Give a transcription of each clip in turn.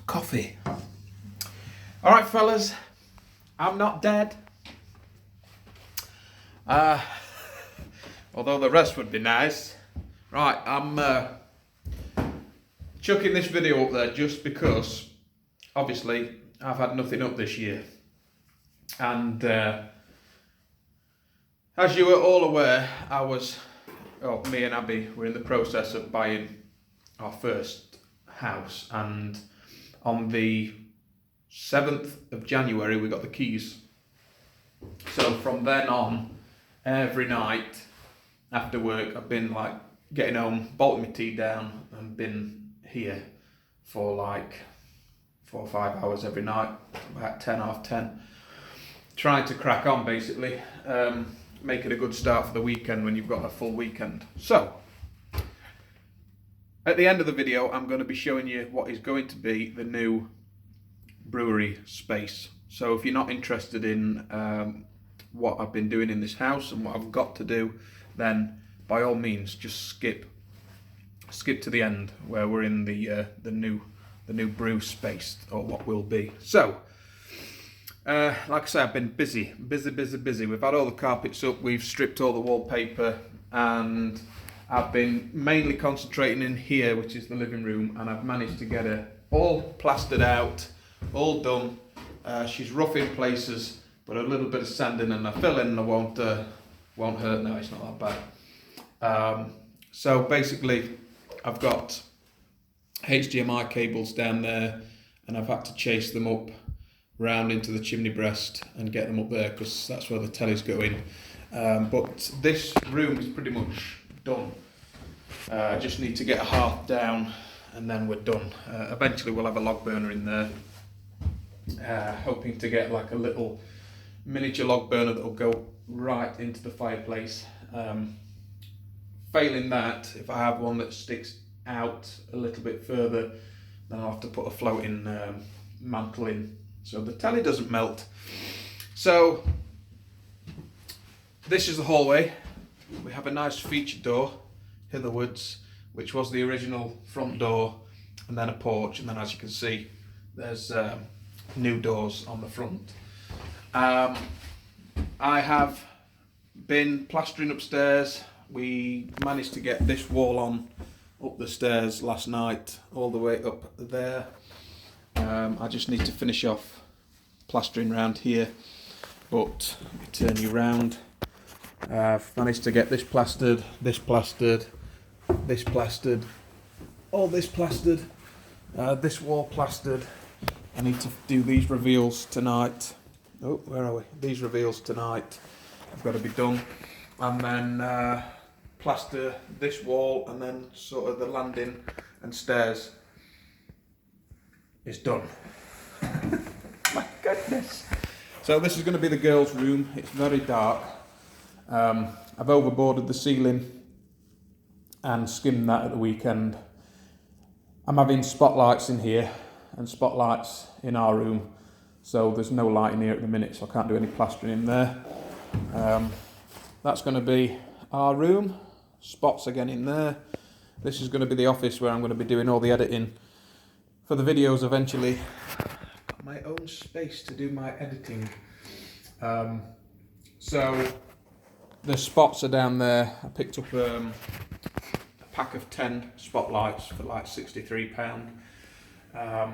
coffee. Alright fellas, I'm not dead. Although the rest would be nice. Right, I'm chucking this video up there just because obviously I've had nothing up this year. And as you were all aware, me and Abby were in the process of buying our first house, and on the 7th of January we got the keys. So from then on, every night after work I've been like getting home, bolting my tea down and been here for like 4 or 5 hours every night, about 10, half 10, trying to crack on basically, make it a good start for the weekend when you've got a full weekend. So at the end of the video I'm going to be showing you what is going to be the new brewery space. So if you're not interested in what I've been doing in this house and what I've got to do, then by all means just skip to the end where we're in the new brew space, or what will be. So like I say, I've been busy. We've had all the carpets up, we've stripped all the wallpaper, and I've been mainly concentrating in here, which is the living room, and I've managed to get her all plastered out, all done. She's rough in places, but a little bit of sanding and a filling won't hurt now. It's not that bad. So basically I've got HDMI cables down there, and I've had to chase them up round into the chimney breast and get them up there because that's where the telly's going. But this room is pretty much done. I just need to get a hearth down and then we're done. Eventually we'll have a log burner in there. Hoping to get like a little miniature log burner that will go right into the fireplace. Failing that, if I have one that sticks out a little bit further, then I'll have to put a floating mantle in so the telly doesn't melt. So this is the hallway. We have a nice featured door hitherwards, which was the original front door, and then a porch, and then as you can see there's new doors on the front. I have been plastering upstairs. We managed to get this wall on up the stairs last night, all the way up there. I just need to finish off plastering around here, but let me turn you round. I've managed to get this plastered, this plastered, this plastered, all this plastered, this wall plastered. I need to do these reveals tonight. Oh, where are we? These reveals tonight have got to be done. And then plaster this wall, and then sort of the landing and stairs is done. My goodness. So this is going to be the girls' room. It's very dark. I've overboarded the ceiling and skimmed that at the weekend. I'm having spotlights in here and spotlights in our room, so there's no light in here at the minute, so I can't do any plastering in there. That's going to be our room. Spots again in there. This is going to be the office where I'm going to be doing all the editing for the videos eventually. Got my own space to do my editing. So the spots are down there. I picked up a pack of 10 spotlights for like £63. And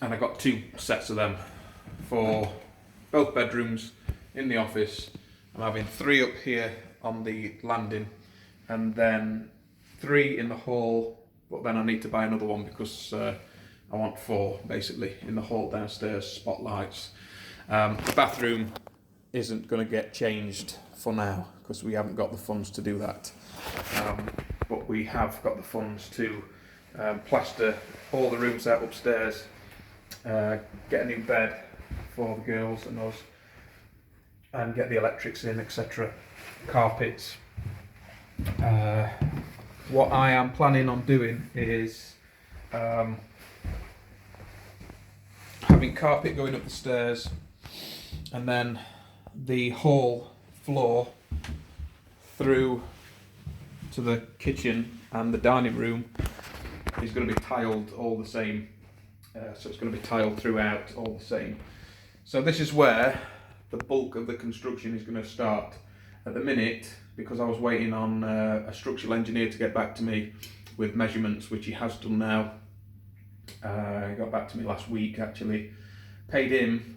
I got 2 sets of them for both bedrooms in the office. I'm having 3 up here on the landing, and then 3 in the hall, but then I need to buy another one because I want 4 basically in the hall downstairs, spotlights. The bathroom isn't going to get changed for now because we haven't got the funds to do that, but we have got the funds to plaster all the rooms out upstairs, get a new bed for the girls and us, and get the electrics in, etc. Carpets. What I am planning on doing is having carpet going up the stairs, and then the hall floor through to the kitchen and the dining room is going to be tiled all the same. So it's going to be tiled throughout all the same. So this is where the bulk of the construction is going to start. At the minute, because I was waiting on a structural engineer to get back to me with measurements, which he has done now. He got back to me last week actually. Paid him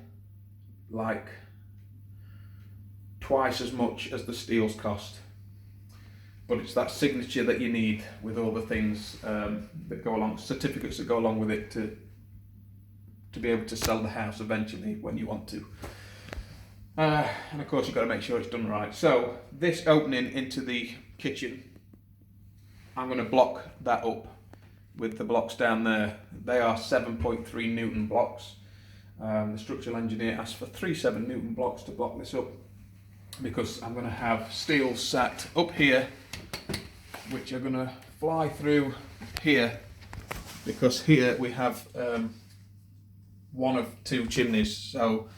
like twice as much as the steel's cost. But it's that signature that you need with all the things that go along, certificates that go along with it to be able to sell the house eventually when you want to. And of course you've got to make sure it's done right. So this opening into the kitchen, I'm going to block that up with the blocks down there. They are 7.3 Newton blocks. The structural engineer asked for 3.7 Newton blocks to block this up, because I'm going to have steel sat up here, which are going to fly through here, because here we have one of two chimneys, so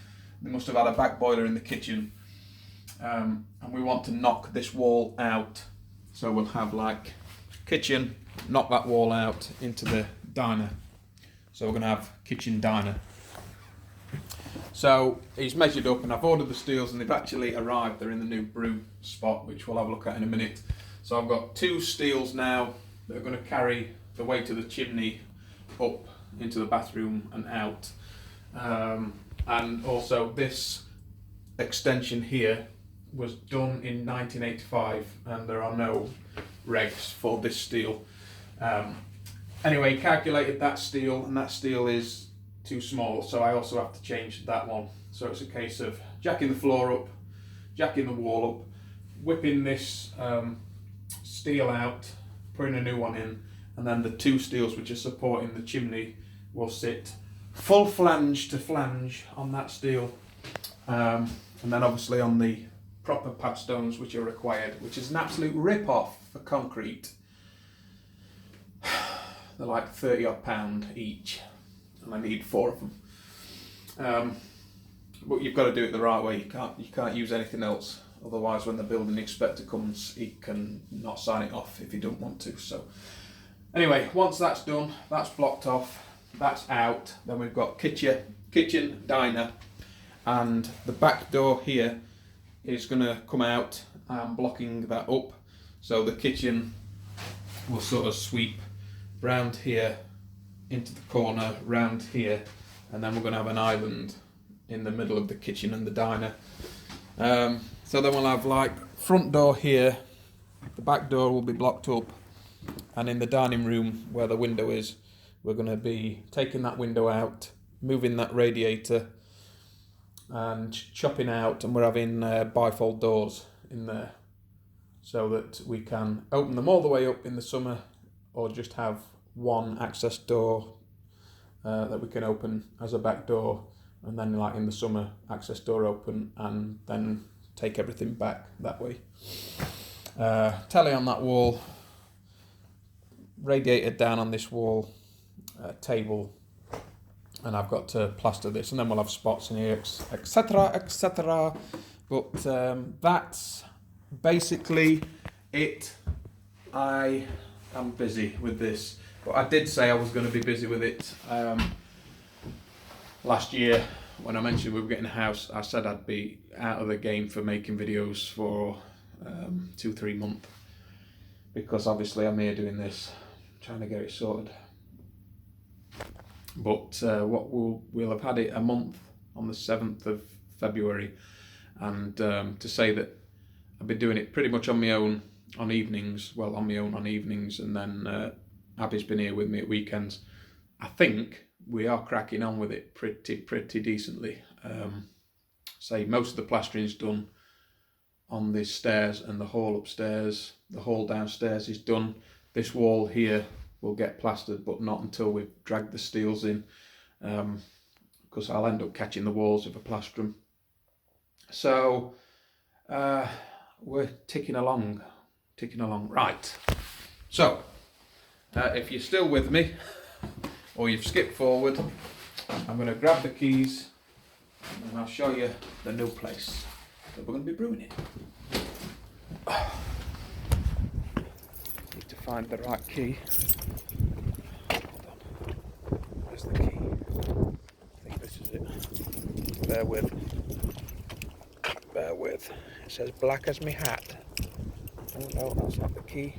they must have had a back boiler in the kitchen, and we want to knock this wall out, so we'll have like kitchen, knock that wall out into the diner, so we're going to have kitchen diner. So he's measured up and I've ordered the steels and they've actually arrived. They're in the new brew spot, which we'll have a look at in a minute. So I've got two steels now that are going to carry the weight of the chimney up into the bathroom and out. And also this extension here was done in 1985 and there are no regs for this steel. Anyway, calculated that steel, and that steel is too small, so I also have to change that one. So it's a case of jacking the floor up, jacking the wall up, whipping this steel out, putting a new one in, and then the two steels which are supporting the chimney will sit full flange to flange on that steel, and then obviously on the proper patch stones which are required, which is an absolute rip-off for concrete. They're like 30 odd pound each, and I need 4 of them. But you've got to do it the right way. You can't use anything else, otherwise when the building inspector comes he can not sign it off if he don't want to. So anyway, once that's done, that's blocked off, that's out, then we've got kitchen, diner, and the back door here is going to come out. I'm blocking that up, so the kitchen will sort of sweep round here into the corner, round here, and then we're going to have an island in the middle of the kitchen and the diner. So then we'll have like front door here, the back door will be blocked up, and in the dining room where the window is, we're going to be taking that window out, moving that radiator and chopping out, and we're having bifold doors in there so that we can open them all the way up in the summer, or just have one access door that we can open as a back door, and then like in the summer access door open, and then take everything back that way. Telly on that wall, radiator down on this wall, table, and I've got to plaster this, and then we'll have spots in here, etc, etc. But that's basically it. I am busy with this, but I did say I was going to be busy with it last year when I mentioned we were getting a house. I said I'd be out of the game for making videos for 2-3 months, because obviously I'm here doing this, trying to get it sorted. But we'll have had it a month on the 7th of February, and to say that I've been doing it pretty much on my own on evenings, and then Abby's been here with me at weekends. I think we are cracking on with it pretty decently. Say most of the plastering's done on the stairs and the hall upstairs. The hall downstairs is done. This wall here will get plastered, but not until we've dragged the steels in, because I'll end up catching the walls if I plaster them. So we're ticking along. Right. So if you're still with me, or you've skipped forward, I'm going to grab the keys and I'll show you the new place that we're going to be brewing in. Need to find the right key. Where's the key? I think this is it. Bear with. Bear with. It says black as me hat. Oh no, that's not the key.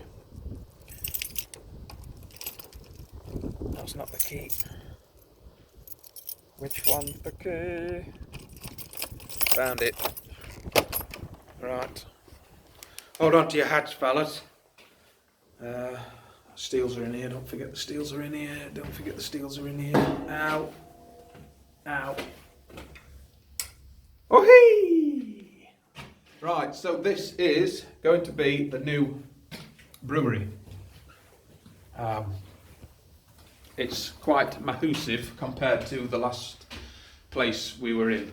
That's not the key. Which one's the key? Found it. Right. Hold on to your hats, fellas. Steels are in here. Don't forget the steels are in here. Don't forget the steels are in here. Ow. Ow. Oh hey! Right, so this is going to be the new brewery. It's quite massive compared to the last place we were in.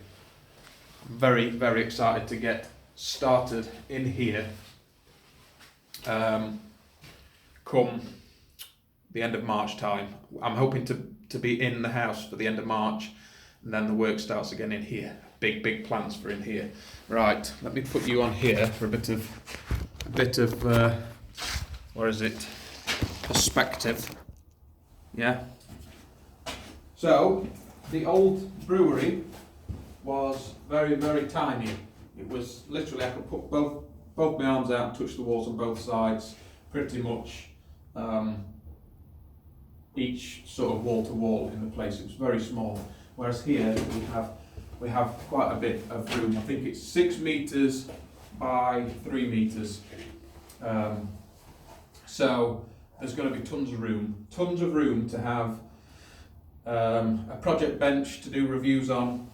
I'm very, very excited to get started in here. Come the end of March time. I'm hoping to be in the house for the end of March, and then the work starts again in here. Big plans for in here. Right, let me put you on here for a bit of what is it? Perspective. Yeah. So the old brewery was very, very tiny. It was literally, I could put both my arms out and touch the walls on both sides, pretty much each sort of wall to wall in the place. It was very small. Whereas here we have quite a bit of room. I think it's 6 meters by 3 meters. So there's going to be tons of room to have a project bench to do reviews on,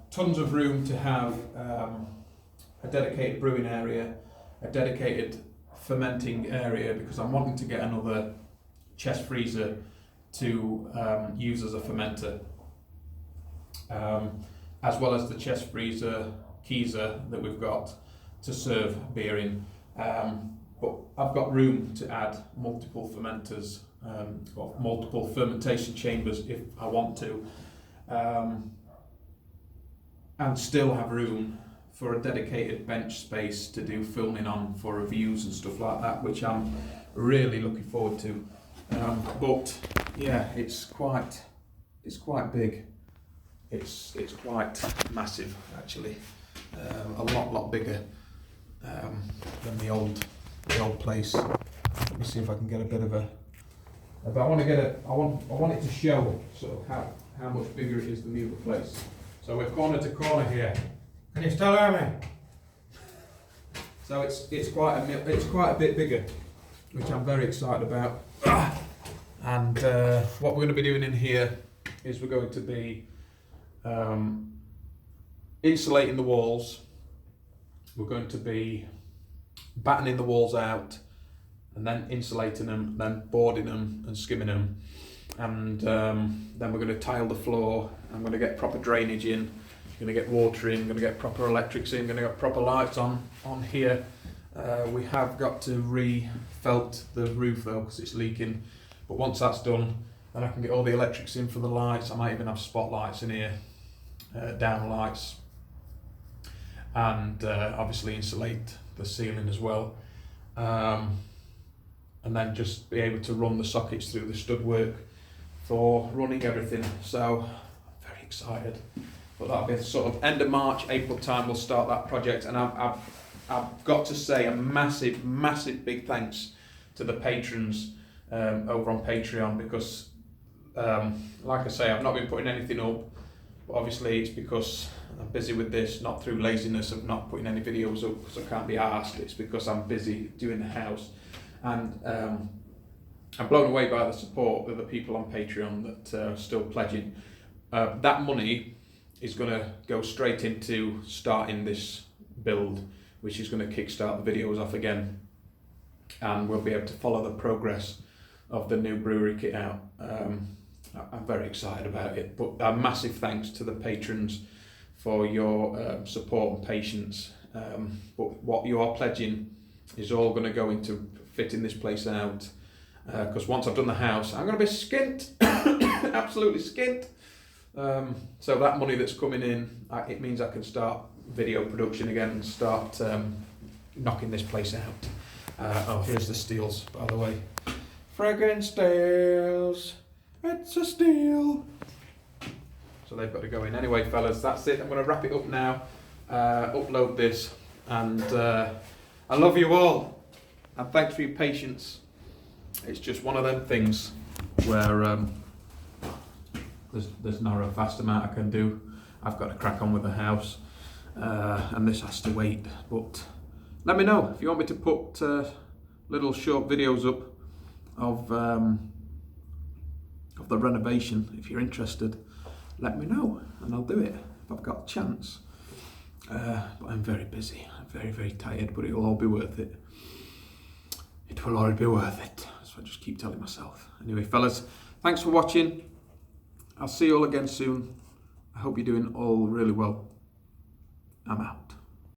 tons of room to have a dedicated brewing area, a dedicated fermenting area, because I'm wanting to get another chest freezer to use as a fermenter, as well as the chest freezer Keezer that we've got to serve beer in. But I've got room to add multiple fermenters, or multiple fermentation chambers if I want to, and still have room for a dedicated bench space to do filming on for reviews and stuff like that, which I'm really looking forward to. But yeah, it's quite big. It's quite massive actually, a lot bigger than the old place. Let me see if I can get a bit of a. But I want it to show sort of how much bigger it is than the other place. So we're corner to corner here. Can you still hear me? So it's quite a bit bigger, which I'm very excited about. And what we're going to be doing in here is we're going to be insulating the walls. We're going to be battening the walls out, and then insulating them, then boarding them and skimming them, and then we're going to tile the floor. I'm going to get proper drainage in, I'm going to get water in, I'm going to get proper electrics in, I'm going to get proper lights on here. We have got to re-felt the roof though because it's leaking, but once that's done, then I can get all the electrics in for the lights. I might even have spotlights in here, down lights, and obviously insulate the ceiling as well, and then just be able to run the sockets through the stud work for running everything. So I'm very excited. But that'll be sort of end of March, April time we'll start that project. And I've got to say a massive big thanks to the patrons over on Patreon, because like I say, I've not been putting anything up, but obviously it's because I'm busy with this, not through laziness of not putting any videos up because I can't be arsed. It's because I'm busy doing the house, and I'm blown away by the support of the people on Patreon that are still pledging. That money is going to go straight into starting this build, which is going to kickstart the videos off again, and we'll be able to follow the progress of the new brewery kit out. I'm very excited about it, but a massive thanks to the patrons for your support and patience. But what you are pledging is all going to go into fitting this place out, because once I've done the house, I'm going to be skint, absolutely skint. So that money that's coming in, it means I can start video production again and start knocking this place out. Oh, here's the steels, by the way. Friggin' steels. It's a steal. So they've got to go in. Anyway, fellas, that's it. I'm going to wrap it up now, upload this, and I love you all. And thanks for your patience. It's just one of them things where there's not a vast amount I can do. I've got to crack on with the house, and this has to wait. But let me know if you want me to put little short videos up of the renovation. If you're interested, let me know and I'll do it if I've got a chance. But I'm very busy. I'm very, very tired, but it'll all be worth it. It will all be worth it. That's what I just keep telling myself. Anyway, fellas, thanks for watching. I'll see you all again soon. I hope you're doing all really well. I'm out.